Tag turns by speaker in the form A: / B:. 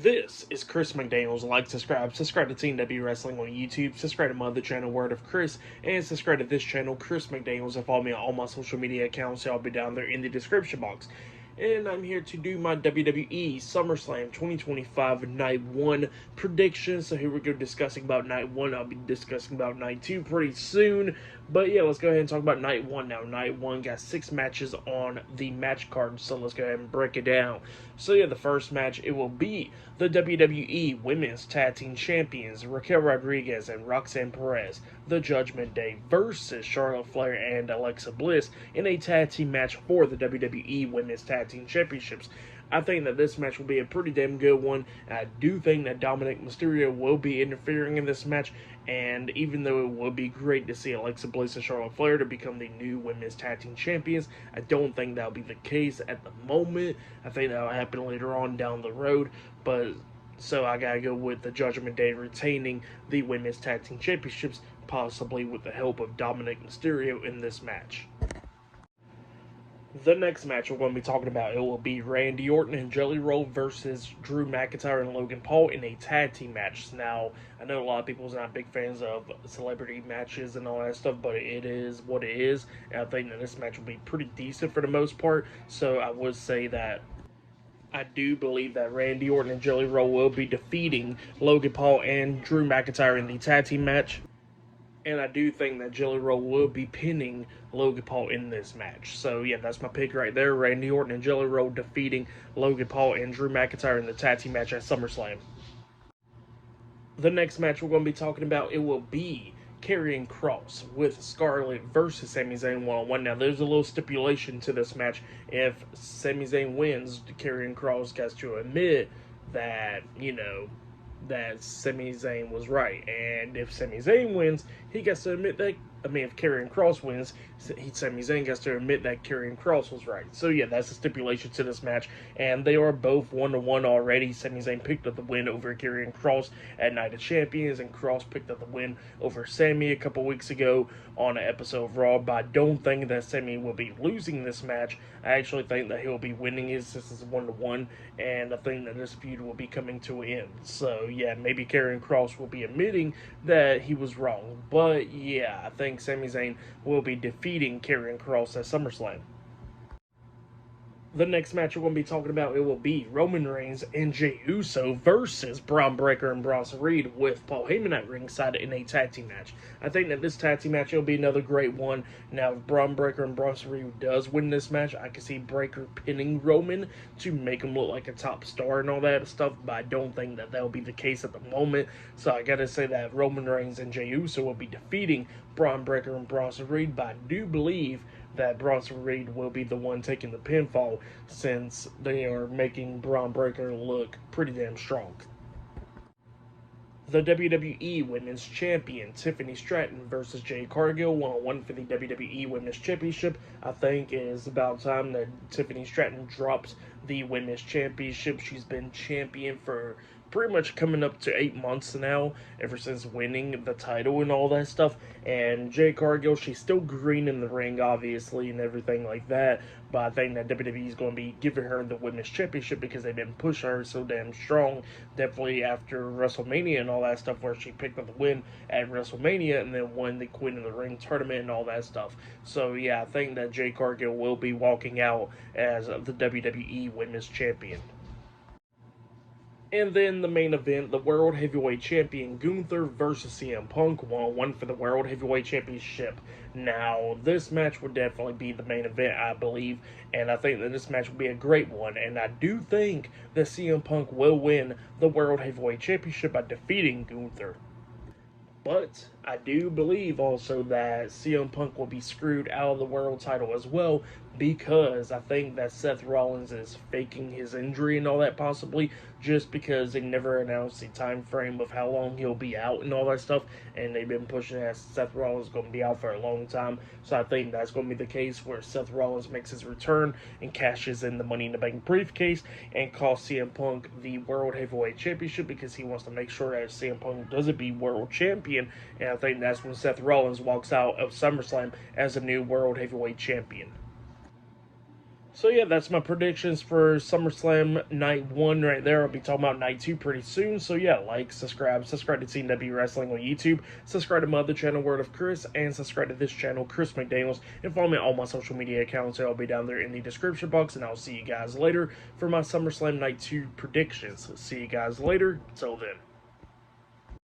A: This is Chris McDaniels. Like, subscribe to Team W Wrestling on YouTube, subscribe to my other channel, Word of Chris, and subscribe to this channel, Chris McDaniels, and follow me on all my social media accounts. I'll be down there in the description box. And I'm here to do my WWE SummerSlam 2025 Night 1 predictions. So here we go discussing about Night 1. I'll be discussing about Night 2 pretty soon. But yeah, let's go ahead and talk about Night 1 now. Night 1 got 6 matches on the match card, so let's go ahead and break it down. So yeah, the first match, it will be the WWE Women's Tag Team Champions, Raquel Rodriguez and Roxanne Perez, the Judgment Day versus Charlotte Flair and Alexa Bliss in a tag team match for the WWE Women's Tag Team Championships. I think that this match will be a pretty damn good one. I do think that Dominic Mysterio will be interfering in this match, and even though it would be great to see Alexa Bliss and Charlotte Flair to become the new Women's Tag Team Champions, I don't think that'll be the case at the moment. I think that'll happen later on down the road, but so I gotta go with the Judgment Day retaining the Women's Tag Team Championships, possibly with the help of Dominic Mysterio in this match. The next match we're going to be talking about, it will be Randy Orton and Jelly Roll versus Drew McIntyre and Logan Paul in a tag team match. Now, I know a lot of people are not big fans of celebrity matches and all that stuff, but it is what it is. And I think that this match will be pretty decent for the most part. So I would say that I do believe that Randy Orton and Jelly Roll will be defeating Logan Paul and Drew McIntyre in the tag team match. And I do think that Jelly Roll will be pinning Logan Paul in this match. So, yeah, that's my pick right there. Randy Orton and Jelly Roll defeating Logan Paul and Drew McIntyre in the tag team match at SummerSlam. The next match we're going to be talking about, it will be Karrion Kross with Scarlett versus Sami Zayn one-on-one. Now, there's a little stipulation to this match. If Sami Zayn wins, Karrion Kross has to admit that, that Sami Zayn was right. And if Sami Zayn wins, he gets to admit that, if Karrion Kross wins, Sami Zayn gets to admit that Karrion Kross was right. So yeah, that's the stipulation to this match. And they are both 1-1 already. Sami Zayn picked up the win over Karrion Kross at Night of Champions, and Kross picked up the win over Sami a couple weeks ago on an episode of Raw. But I don't think that Sami will be losing this match. I actually think that he'll be winning his. This is 1-1, and I think that this feud will be coming to an end. So yeah, maybe Karrion Kross will be admitting that he was wrong. But yeah, I think Sami Zayn will be defeating Karrion Kross at SummerSlam. The next match we're going to be talking about, it will be Roman Reigns and Jay Uso versus Braun Breaker and Bronson Reed with Paul Heyman at ringside in a tag team match. I think that this tag team match will be another great one. Now, if Braun Breaker and Bronson Reed does win this match, I can see Breaker pinning Roman to make him look like a top star and all that stuff, but I don't think that will be the case at the moment. So I gotta say that Roman Reigns and Jay Uso will be defeating Braun Breaker and Bronson Reed, but I do believe that Bronson Reed will be the one taking the pinfall, since they are making Braun Breaker look pretty damn strong. The WWE Women's Champion, Tiffany Stratton versus Jade Cargill, 1-on-1 for the WWE Women's Championship. I think it is about time that Tiffany Stratton drops the Women's Championship. She's been champion for pretty much coming up to 8 months now, ever since winning the title and all that stuff. And Jade Cargill, she's still green in the ring, obviously, and everything like that, but I think that WWE is going to be giving her the Women's Championship because they've been pushing her so damn strong, definitely after WrestleMania and all that stuff, where she picked up the win at WrestleMania and then won the Queen of the Ring tournament and all that stuff. So yeah, I think that Jade Cargill will be walking out as the WWE Women's Champion. And then the main event, the World Heavyweight Champion Gunther versus CM Punk, 1-on-1 for the World Heavyweight Championship. Now, this match would definitely be the main event, I believe, and I think that this match will be a great one. And I do think that CM Punk will win the World Heavyweight Championship by defeating Gunther. But I do believe also that CM Punk will be screwed out of the world title as well, because I think that Seth Rollins is faking his injury and all that, possibly, just because they never announced the time frame of how long he'll be out and all that stuff, and they've been pushing that Seth Rollins is going to be out for a long time. So I think that's going to be the case where Seth Rollins makes his return and cashes in the Money in the Bank briefcase and costs CM Punk the World Heavyweight Championship, because he wants to make sure that CM Punk doesn't be world champion. And I think that's when Seth Rollins walks out of SummerSlam as a new World Heavyweight Champion. So yeah, that's my predictions for SummerSlam Night 1 right there. I'll be talking about Night 2 pretty soon. So yeah, like, subscribe to TNW Wrestling on YouTube, subscribe to my other channel, Word of Chris, and subscribe to this channel, Chris McDaniels, and follow me on all my social media accounts. I'll be down there in the description box, and I'll see you guys later for my SummerSlam Night 2 predictions. See you guys later. Till then.